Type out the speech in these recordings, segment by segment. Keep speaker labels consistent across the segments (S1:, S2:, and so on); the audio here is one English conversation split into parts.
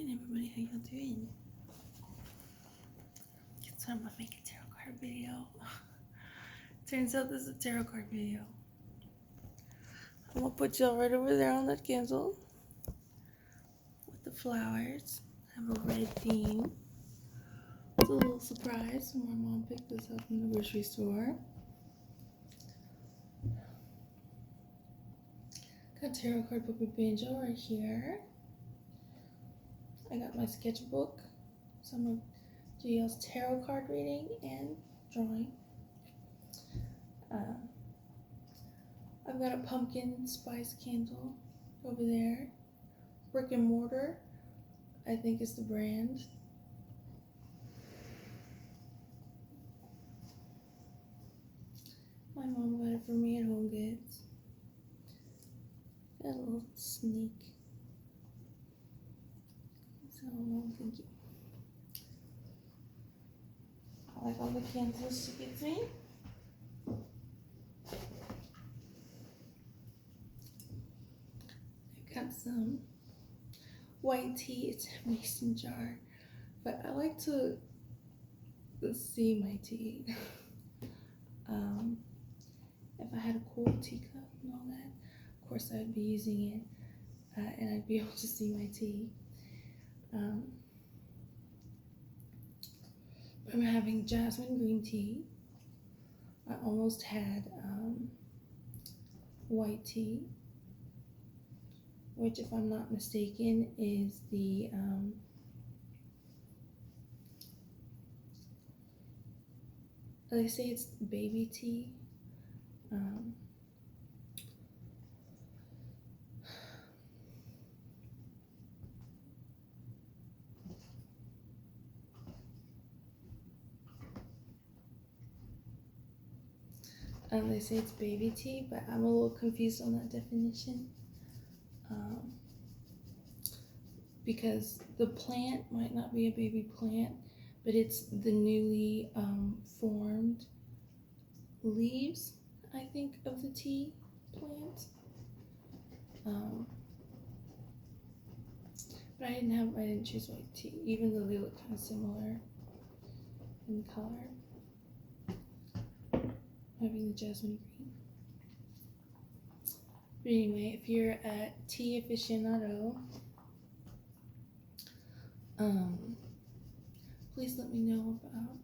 S1: morning, everybody. How y'all doing? So I'm gonna make a tarot card video. Turns out this is a tarot card video. I'm gonna put y'all right over there on that candle with the flowers. I have a red theme. It's a little surprise. My mom picked this up in the grocery store. Got tarot card puppy banjo right here. I got my sketchbook. So I'm gonna do y'all's tarot card reading and drawing. I've got a pumpkin spice candle over there. Brick and Mortar, I think is the brand. My mom got it for me at Home Goods. Got a little sneak. So, Mom, thank you. I like all the candles she gives me. I got some white tea. It's a mason jar, but I like to see my tea. If I had a cool teacup and all that, of course I'd be using it, and I'd be able to see my tea. I'm having jasmine green tea. I almost had white tea, which, if I'm not mistaken, is the they say it's baby tea. They say it's baby tea, but I'm a little confused on that definition. Because the plant might not be a baby plant, but it's the newly formed leaves, I think, of the tea plant. But I didn't choose white tea, even though they look kind of similar in color. Having the jasmine green. But anyway, if you're a tea aficionado, please let me know about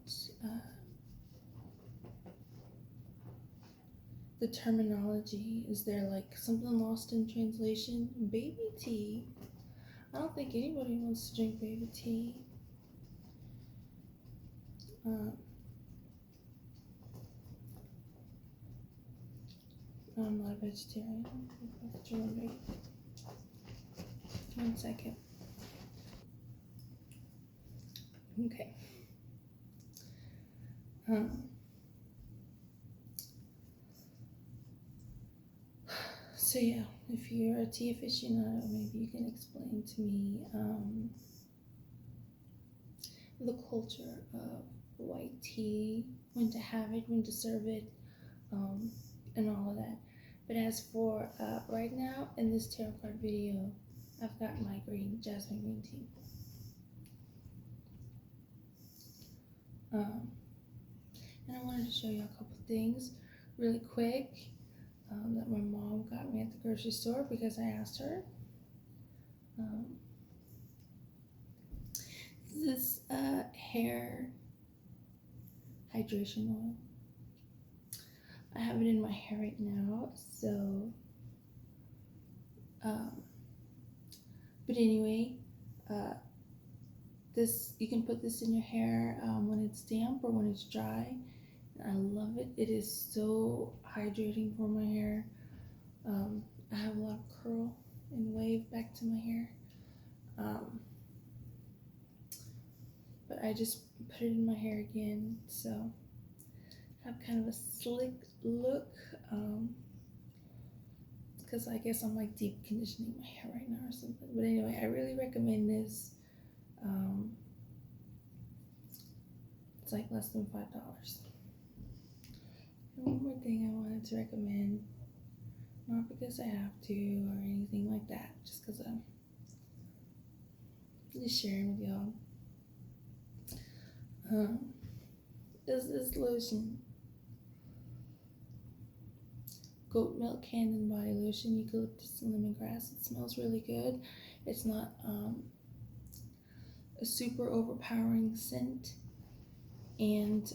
S1: the terminology. Is there like something lost in translation? Baby tea? I don't think anybody wants to drink baby tea. I'm not a vegetarian. One second. Okay. So yeah, if you're a tea aficionado, maybe you can explain to me the culture of white tea, when to have it, when to serve it, and all of that. But as for right now, in this tarot card video, I've got my jasmine green tea. And I wanted to show you a couple things really quick that my mom got me at the grocery store because I asked her. This hair hydration oil. I have it in my hair right now, so but anyway, this, you can put this in your hair when it's damp or when it's dry. I love it. It is so hydrating for my hair. I have a lot of curl and wave back to my hair. But I just put it in my hair again, so I have kind of a slick look. Because I guess I'm like deep conditioning my hair right now or something. But anyway, I really recommend this. It's like less than $5. And one more thing I wanted to recommend, not because I have to or anything like that, just because just sharing with y'all. This lotion, goat milk hand and body lotion, eucalyptus and lemongrass. It smells really good. It's not a super overpowering scent, and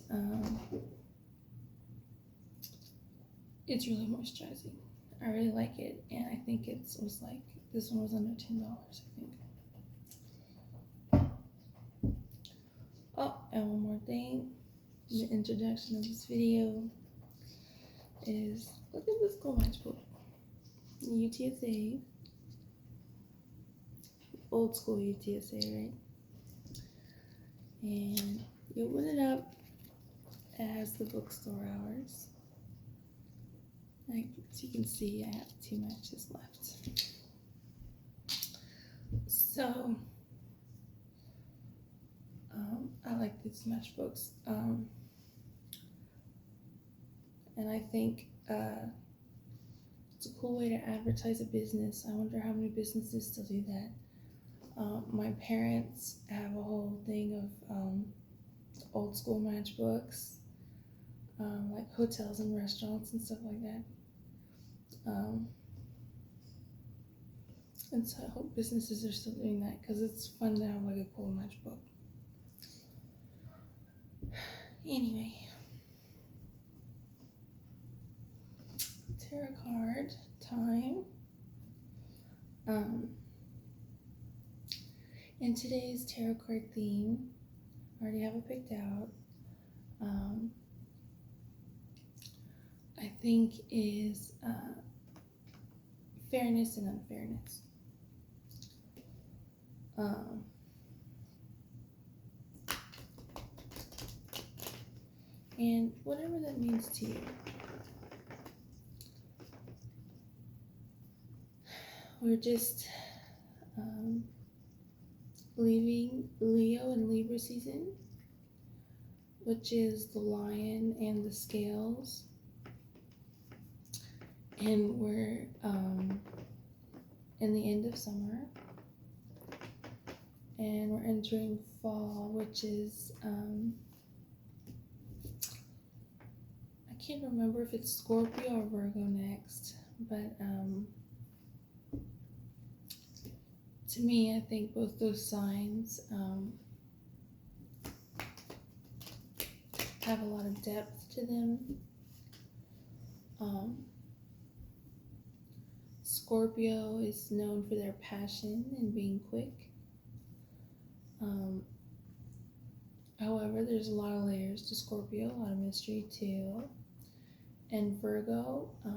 S1: it's really moisturizing. I really like it, and I think it was like, this one was under $10, I think. Oh, and one more thing. The introduction of this video is, look at this School Match book. UTSA. Old school UTSA, right? And you open it up as the bookstore hours. Like, as you can see, I have 2 matches left. So, I like these matchbooks. And I think it's a cool way to advertise a business. I wonder how many businesses still do that. My parents have a whole thing of old school matchbooks, like hotels and restaurants and stuff like that. And so I hope businesses are still doing that, because it's fun to have like a cool matchbook. Anyway, tarot card time. In today's tarot card theme, I already have it picked out. I think is fairness and unfairness. And whatever that means to you. We're just leaving Leo and Libra season, which is the lion and the scales. And we're in the end of summer. And we're entering fall, which is, I can't remember if it's Scorpio or Virgo next, but to me, I think both those signs have a lot of depth to them. Scorpio is known for their passion and being quick. However, there's a lot of layers to Scorpio, a lot of mystery too. And Virgo, I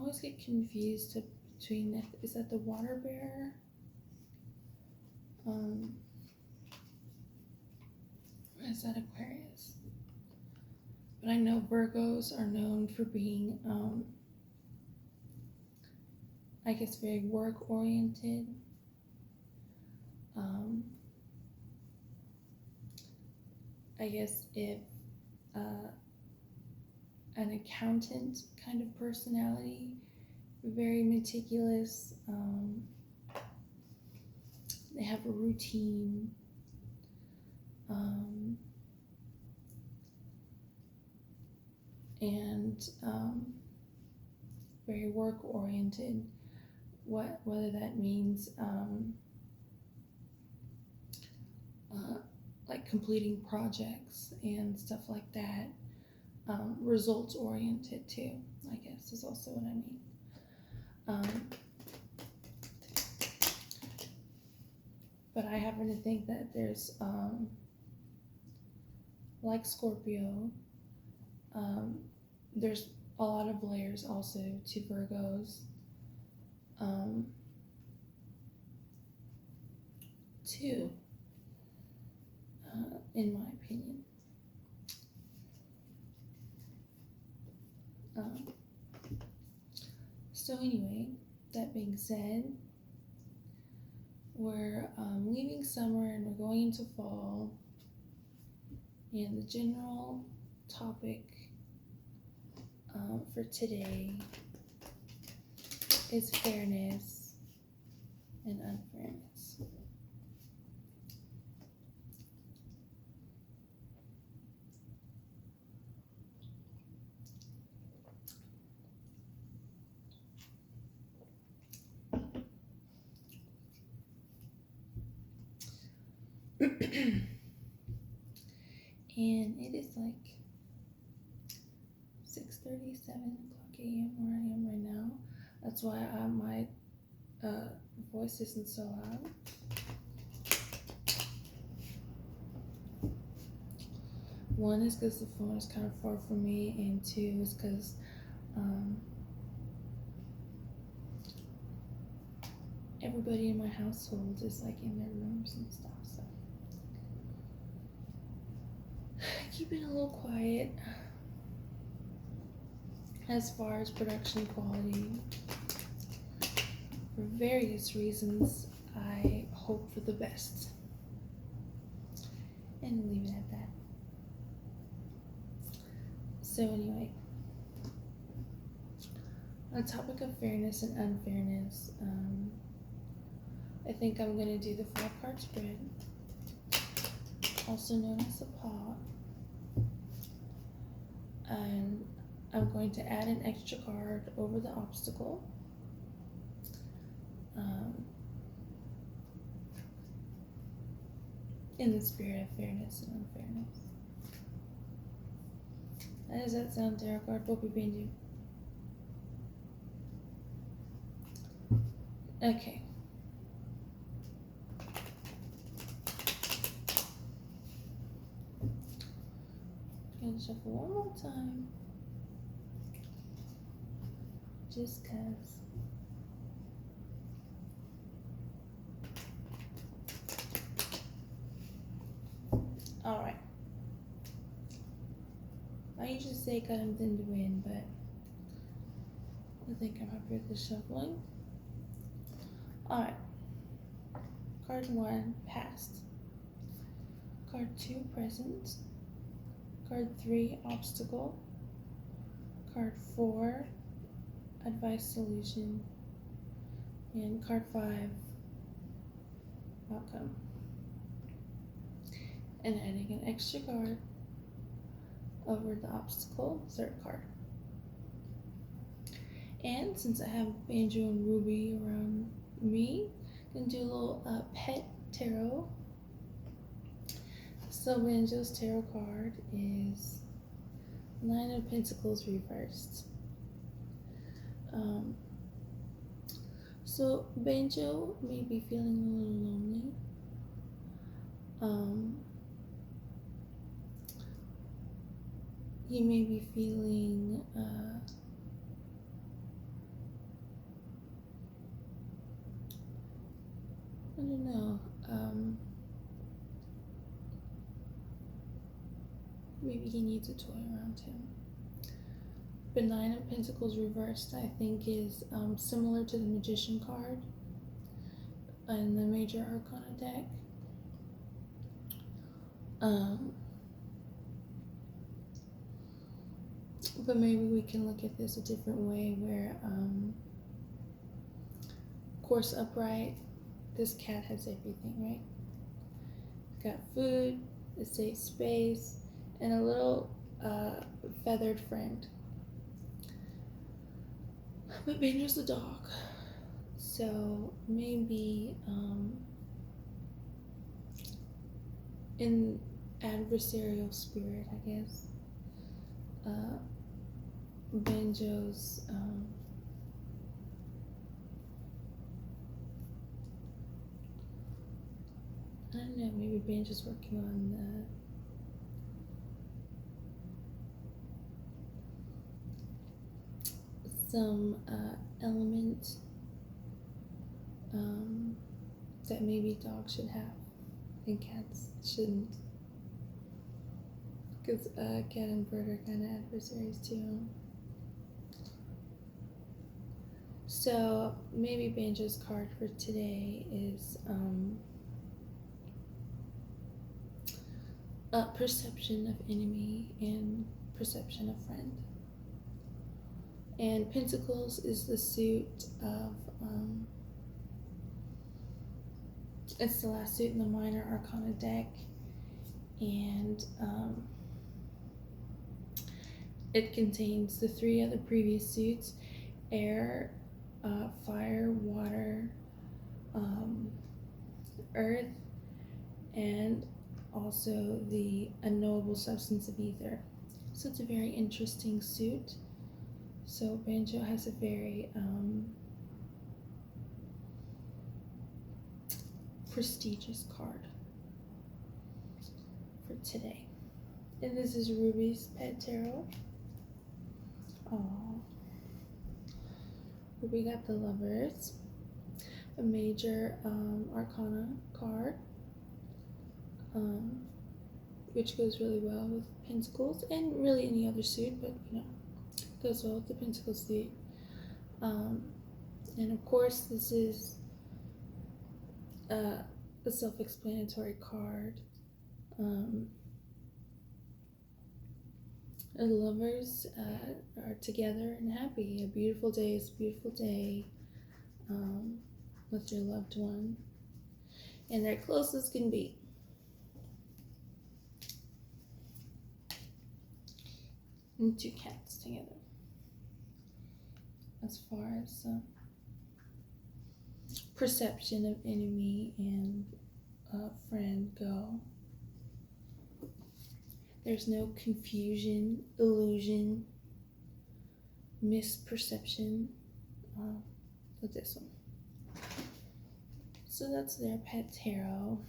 S1: always get confused between, is that the water bearer? Or is that Aquarius? But I know Virgos are known for being, I guess, very work-oriented. I guess if an accountant kind of personality, very meticulous. They have a routine. And very work-oriented. Whether that means like completing projects and stuff like that. Results-oriented too, I guess, is also what I mean. But I happen to think that there's, like Scorpio, there's a lot of layers also to Virgos. Too, in my opinion. So anyway, that being said, we're leaving summer and we're going into fall, and the general topic for today is fairness and unfairness. And it is like 6:37 o'clock a.m. where I am right now. That's why my voice isn't so loud. One is because the phone is kind of far from me, and two is because everybody in my household is like in their rooms and stuff, so keep it a little quiet. As far as production quality, for various reasons, I hope for the best. And leave it at that. So anyway, on the topic of fairness and unfairness, I think I'm going to do the 5-card spread, also known as a paw. And I'm going to add an extra card over the obstacle. In the spirit of fairness and unfairness. How does that sound, tarot card? Poppy Benji? Okay. Gonna shuffle one more time. Just cause. Alright. I usually say cut him thin to win, but I think I'm happy with the shuffling. Alright. Card 1, past. Card 2, present. Card 3, obstacle. Card 4, advice, solution. And card 5, outcome. And adding an extra card over the obstacle, 3rd card. And since I have Banjo and Ruby around me, I'm gonna do a little pet tarot. So Banjo's tarot card is 9 of Pentacles reversed. So Banjo may be feeling a little lonely. He may be feeling I don't know. Maybe he needs a toy around him. But 9 of Pentacles reversed, I think, is similar to the Magician card in the Major Arcana deck. But maybe we can look at this a different way where, course upright, this cat has everything, right? It's got food, a safe space, and a little feathered friend. But Banjo's a dog, so maybe in adversarial spirit, I guess, Banjo's I don't know, maybe Banjo's working on some element that maybe dogs should have and cats shouldn't, because cat and bird are kind of adversaries too. So maybe Banjo's card for today is perception of enemy and perception of friend. And Pentacles is the suit of It's the last suit in the Minor Arcana deck, and it contains the 3 other previous suits: air, fire, water, earth, and also the unknowable substance of ether. So it's a very interesting suit. So Banjo has a very prestigious card for today. And this is Ruby's Pet Tarot. Aww. Ruby got the Lovers, a major Arcana card, which goes really well with Pentacles and really any other suit, but you know, goes well with the Pentacles suit. And of course, this is a self-explanatory card. The lovers are together and happy. A beautiful day is a beautiful day with your loved one, and they're close as can be. And 2 cats together. As far as perception of enemy and friend go, there's no confusion, illusion, misperception with this one. So that's their Pet Tarot.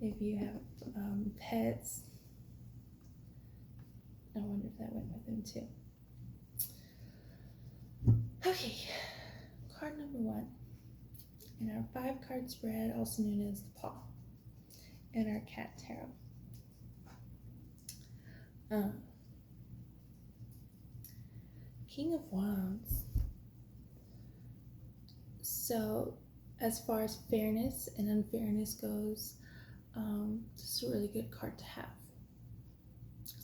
S1: If you have pets, I wonder if that went with them too. Okay, card number 1 in our 5-card spread, also known as the Paw, and our Cat Tarot. King of Wands. So, as far as fairness and unfairness goes, this is a really good card to have.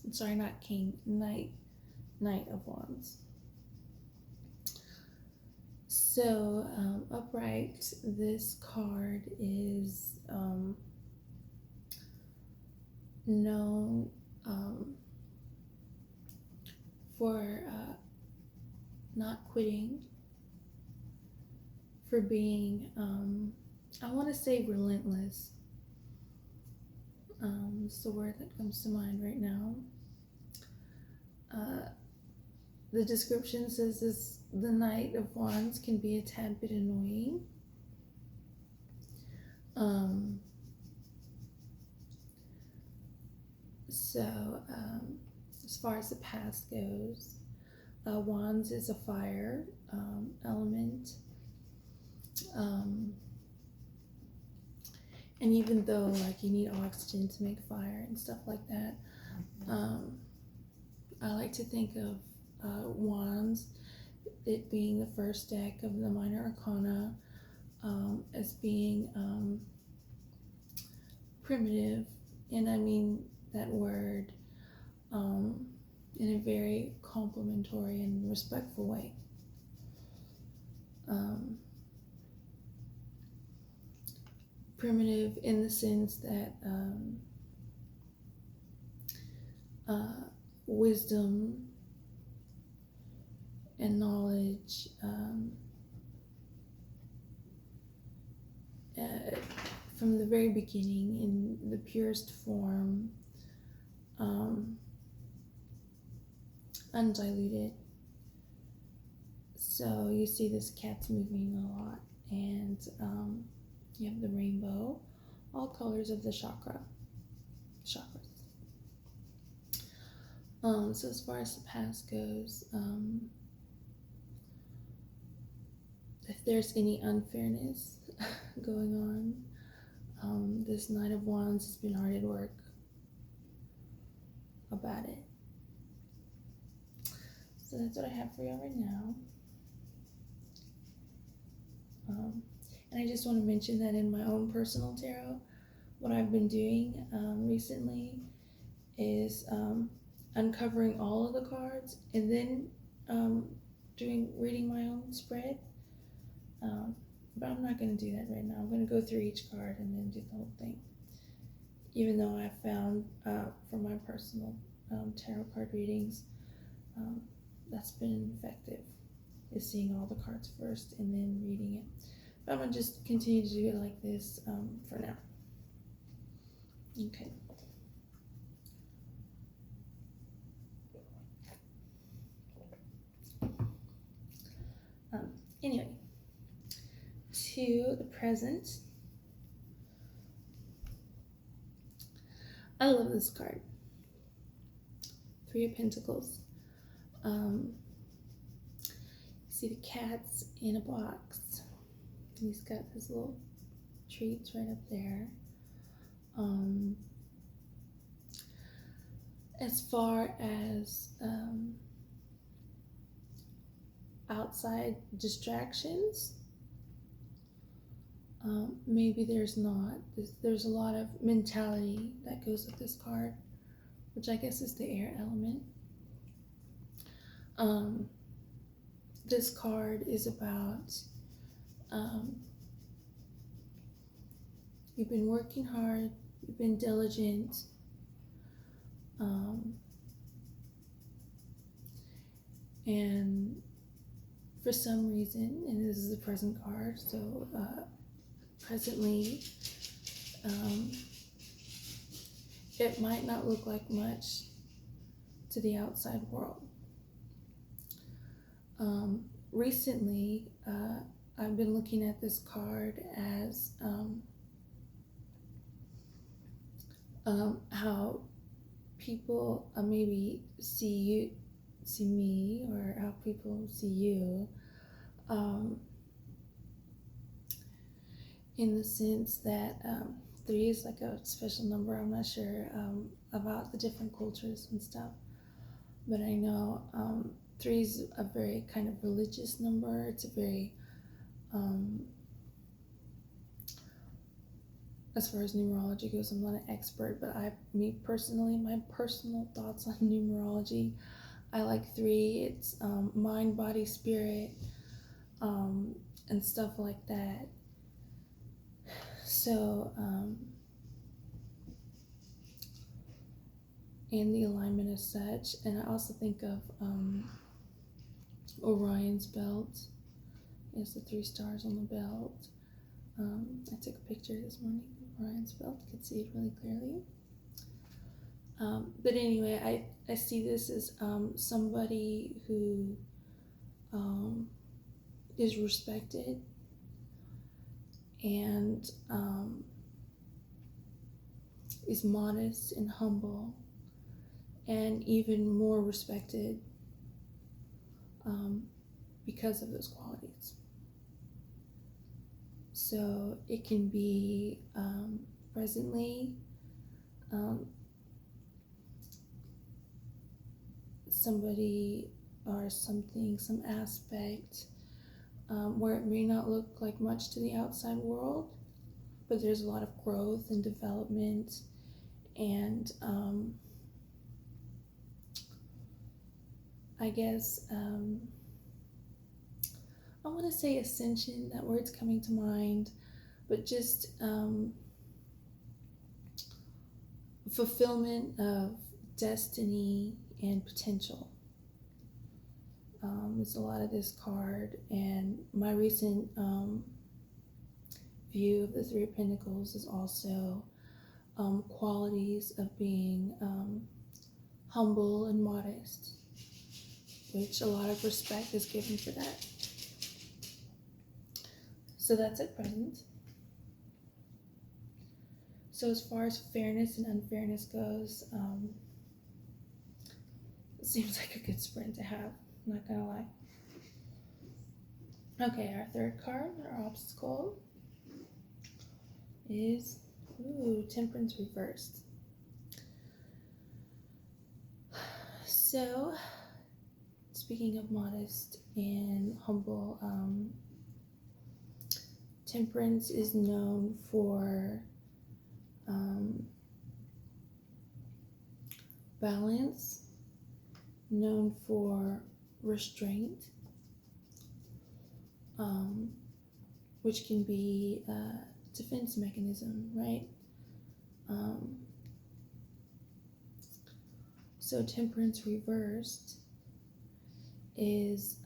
S1: I'm sorry, not King, Knight of Wands. So, upright, this card is known for not quitting, for being, I want to say relentless. It's the word that comes to mind right now. The description says the Knight of Wands can be a tad bit annoying. As far as the past goes, Wands is a fire element. And even though like you need oxygen to make fire and stuff like that, I like to think of Wands, it being the first deck of the Minor Arcana, as being primitive, and I mean that word in a very complimentary and respectful way. Primitive in the sense that wisdom and knowledge from the very beginning in the purest form, undiluted. So you see this cat's moving a lot, and you have the rainbow, all colors of the chakras. So as far as the past goes, if there's any unfairness going on, this Knight of Wands has been hard at work about it. So that's what I have for y'all right now. And I just want to mention that in my own personal tarot, what I've been doing recently is uncovering all of the cards and then reading my own spread. but I'm not going to do that right now. I'm going to go through each card and then do the whole thing. Even though I found for my personal tarot card readings, that's been effective, is seeing all the cards first and then reading it. But I'm going to just continue to do it like this for now. Okay. Anyway, to the present. I love this card. Three of Pentacles. See the cat's in a box. He's got his little treats right up there. As far as outside distractions, maybe there's not. There's a lot of mentality that goes with this card, which I guess is the air element. This card is about you've been working hard, you've been diligent, and for some reason, and this is the present card, so presently it might not look like much to the outside world. Recently, I've been looking at this card as how people maybe see me, or how people see you, in the sense that 3 is like a special number. I'm not sure about the different cultures and stuff, but I know 3 is a very kind of religious number. It's a very, as far as numerology goes, I'm not an expert, but me personally, my personal thoughts on numerology, I like 3. It's mind, body, spirit, and stuff like that. So, and the alignment as such. And I also think of Orion's belt. It's the 3 stars on the belt. I took a picture this morning of Orion's belt. You can see it really clearly. But anyway, I see this as somebody who is respected and is modest and humble, and even more respected because of those qualities. So it can be presently somebody or something, some aspect where it may not look like much to the outside world, but there's a lot of growth and development and I guess I want to say ascension, that word's coming to mind, but just fulfillment of destiny and potential. There's a lot of this card, and my recent view of the 3 of Pentacles is also qualities of being humble and modest, which a lot of respect is given for that. So that's at present. So as far as fairness and unfairness goes, it seems like a good sprint to have, I'm not gonna lie. Okay, our third card, our obstacle, is Temperance reversed. So, speaking of modest and humble, Temperance is known for balance, known for restraint, which can be a defense mechanism, right? Um, so temperance reversed is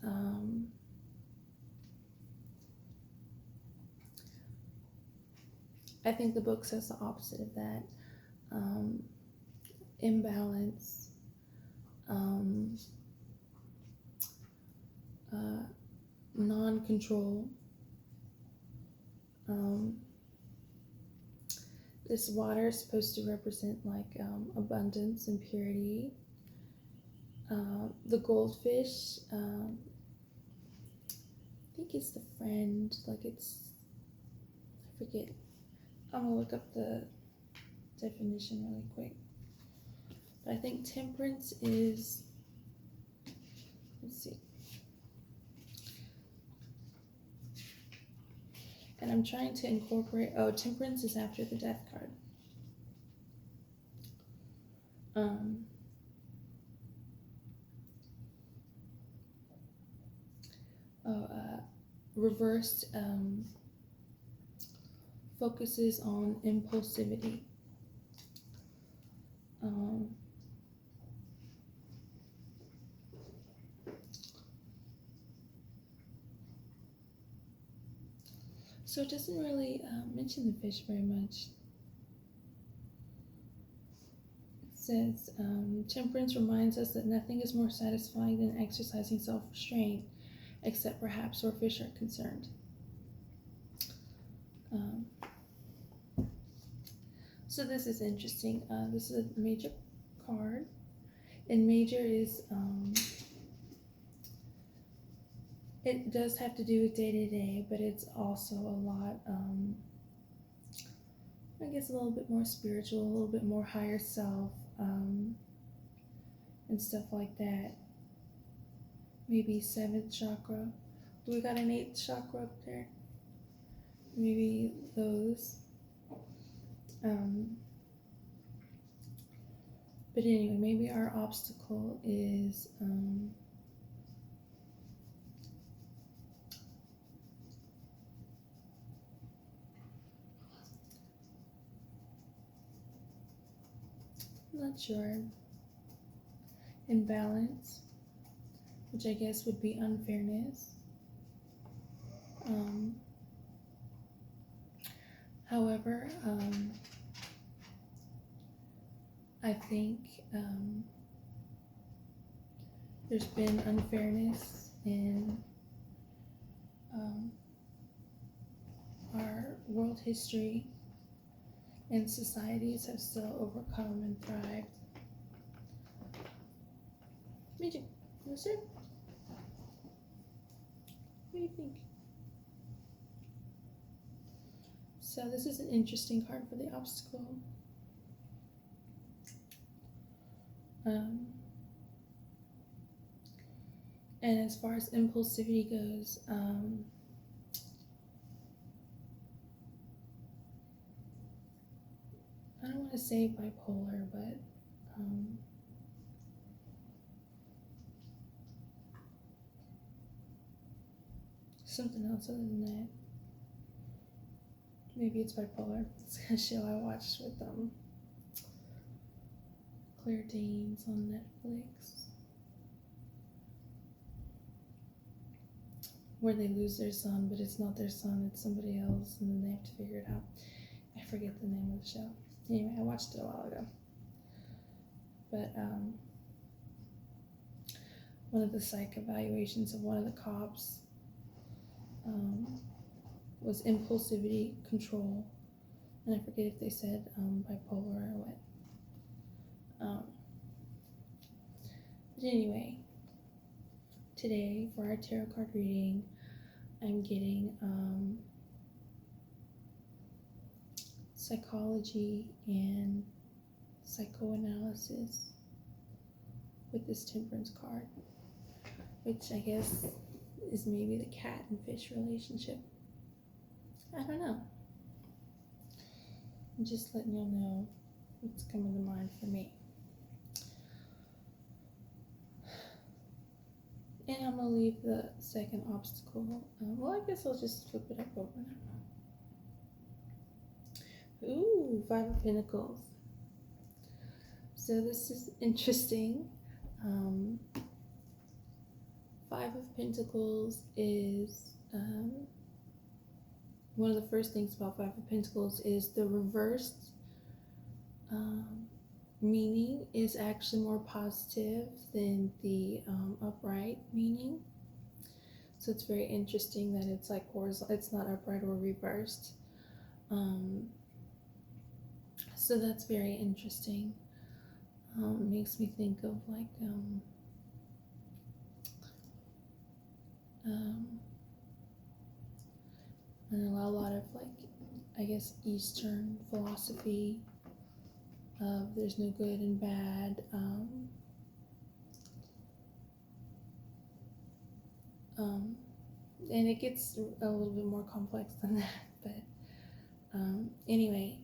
S1: I think the book says the opposite of that. Imbalance, non-control. This water is supposed to represent like abundance and purity. The goldfish, I think it's the friend, like it's, I forget. I'm gonna look up the definition really quick. But I think temperance is, let's see. And I'm trying to incorporate, temperance is after the death card. Reversed focuses on impulsivity. So it doesn't really mention the fish very much. It says, temperance reminds us that nothing is more satisfying than exercising self-restraint, except perhaps where fish are concerned. So this is interesting. This is a major card. And major is, it does have to do with day-to-day, but it's also a lot, I guess a little bit more spiritual, a little bit more higher self, and stuff like that. Maybe 7th chakra. Do we got an 8th chakra up there? Maybe those. But anyway, maybe our obstacle is I'm not sure. Imbalance, which I guess would be unfairness. However, I think there's been unfairness in our world history, and societies have still overcome and thrived. Magic, yes sir? What do you think? So this is an interesting card for the obstacle. And as far as impulsivity goes, I don't want to say bipolar, but something else other than that. Maybe it's bipolar. It's a show I watched with Claire Danes on Netflix, where they lose their son, but it's not their son, it's somebody else, and then they have to figure it out. I forget the name of the show. Anyway, I watched it a while ago. But one of the psych evaluations of one of the cops was impulsivity control, and I forget if they said bipolar or what. But anyway, today for our tarot card reading, I'm getting psychology and psychoanalysis with this temperance card, which I guess is maybe the cat and fish relationship. I don't know. I'm just letting y'all know what's coming to mind for me. And I'm going to leave the second obstacle. Well, I guess I'll just flip it up over now. Ooh, Five of Pentacles. So this is interesting. Five of Pentacles is, one of the first things about Five of Pentacles is the reversed meaning is actually more positive than the upright meaning. So it's very interesting that it's like horizontal, it's not upright or reversed. So that's very interesting. Makes me think of like and a lot of like, I guess, Eastern philosophy of there's no good and bad. And it gets a little bit more complex than that, but anyway,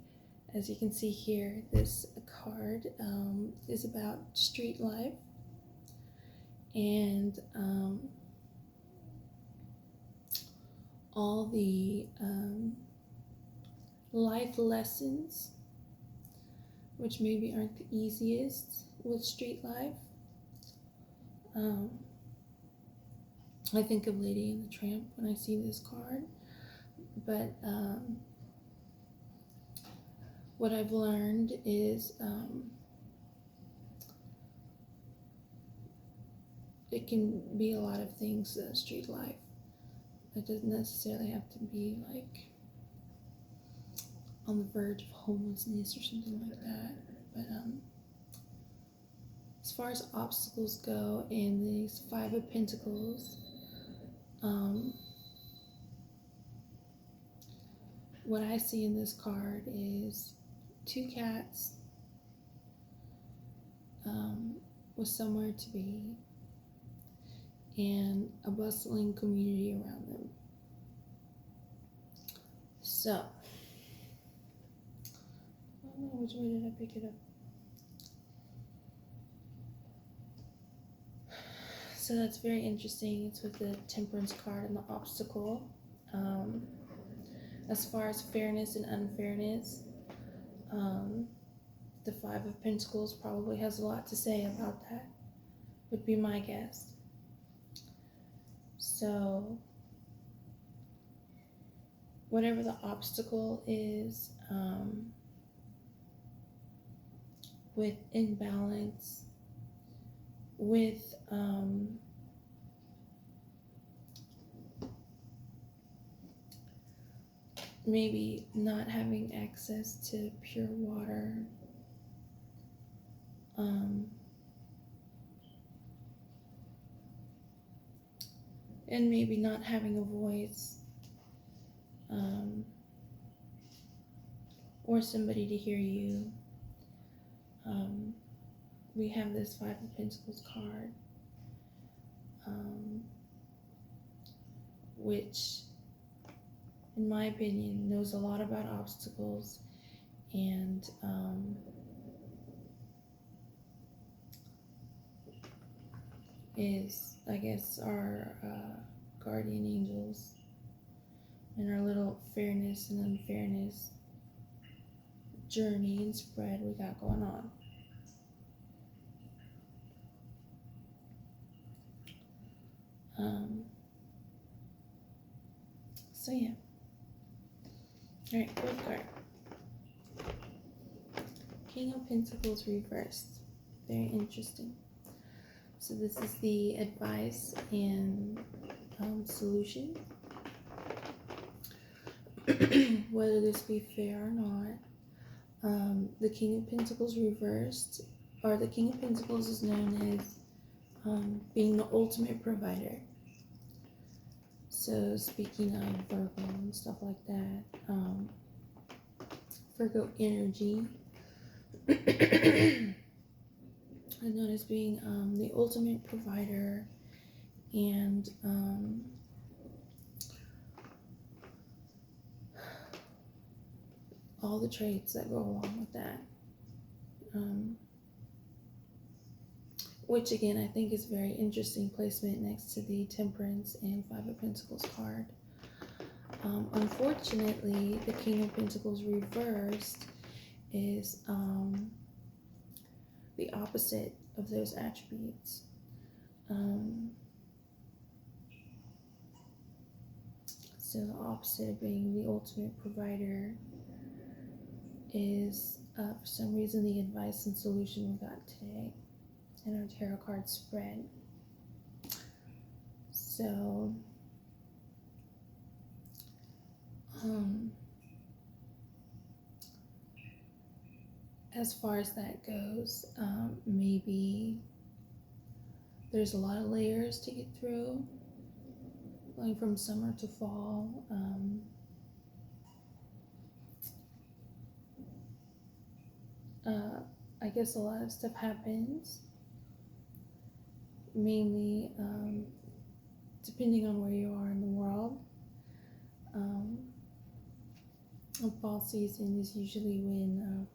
S1: as you can see here, this card is about street life, and all the life lessons, which maybe aren't the easiest with street life. I think of Lady and the Tramp when I see this card, but what I've learned is it can be a lot of things, street life. It doesn't necessarily have to be like on the verge of homelessness or something like that. But as far as obstacles go in these Five of Pentacles, what I see in this card is two cats with somewhere to be and a bustling community around them. So, I don't know, which way did I pick it up? So that's very interesting. It's with the Temperance card and the obstacle. As far as fairness and unfairness, the Five of Pentacles probably has a lot to say about that, would be my guess. So, whatever the obstacle is, with imbalance, with maybe not having access to pure water, and maybe not having a voice, or somebody to hear you. We have this Five of Pentacles card, which, in my opinion, knows a lot about obstacles and is, I guess, our guardian angels and our little fairness and unfairness journey and spread we got going on. So yeah. Alright, fourth card. King of Pentacles reversed. Very interesting. So this is the advice and solution. Whether this be fair or not. The King of Pentacles reversed, or the King of Pentacles is known as being the ultimate provider. So speaking of Virgo and stuff like that, Virgo energy is known as being the ultimate provider, and all the traits that go along with that. which again I think is very interesting placement next to the Temperance and Five of Pentacles card. Unfortunately, the King of Pentacles reversed is the opposite of those attributes. So the opposite of being the ultimate provider is, for some reason, the advice and solution we got today in our tarot card spread. So, as far as that goes, maybe there's a lot of layers to get through, going from summer to fall. I guess a lot of stuff happens, mainly depending on where you are in the world. Fall season is usually when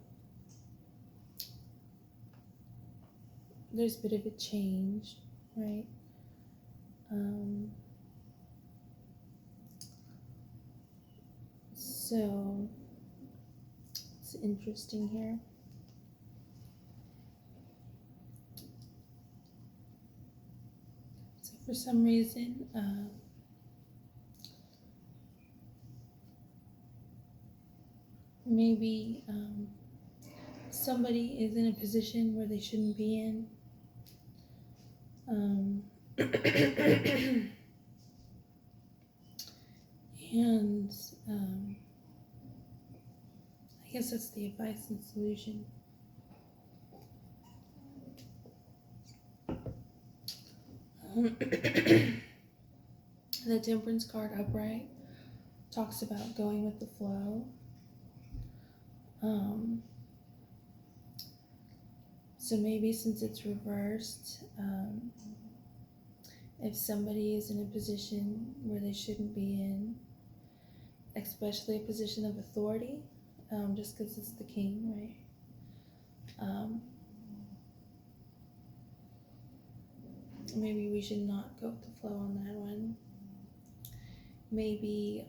S1: there's a bit of a change, right? So it's interesting here. So for some reason, maybe somebody is in a position where they shouldn't be in. And I guess that's the advice and solution. The Temperance card upright talks about going with the flow. So maybe since it's reversed, if somebody is in a position where they shouldn't be in, especially a position of authority, just because it's the king, right? Maybe we should not go with the flow on that one. Maybe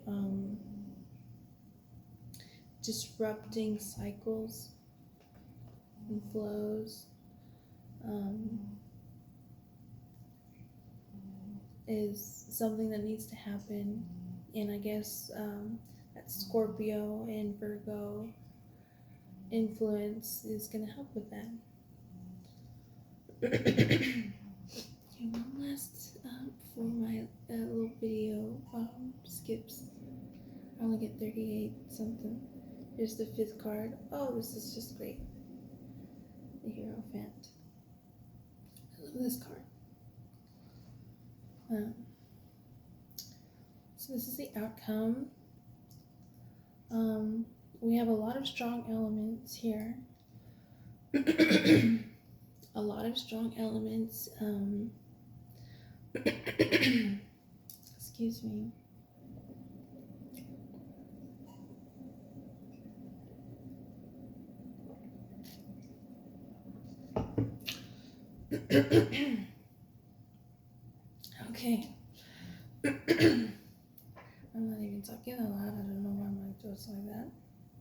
S1: disrupting cycles and flows is something that needs to happen, and I guess that Scorpio and Virgo influence is going to help with that. Okay, one last before my little video skips. I only get 38 something. Here's the 5th card. Oh, this is just great. The Hierophant. I love this card. So this is the outcome. We have a lot of strong elements here. A lot of strong elements. Excuse me. Okay,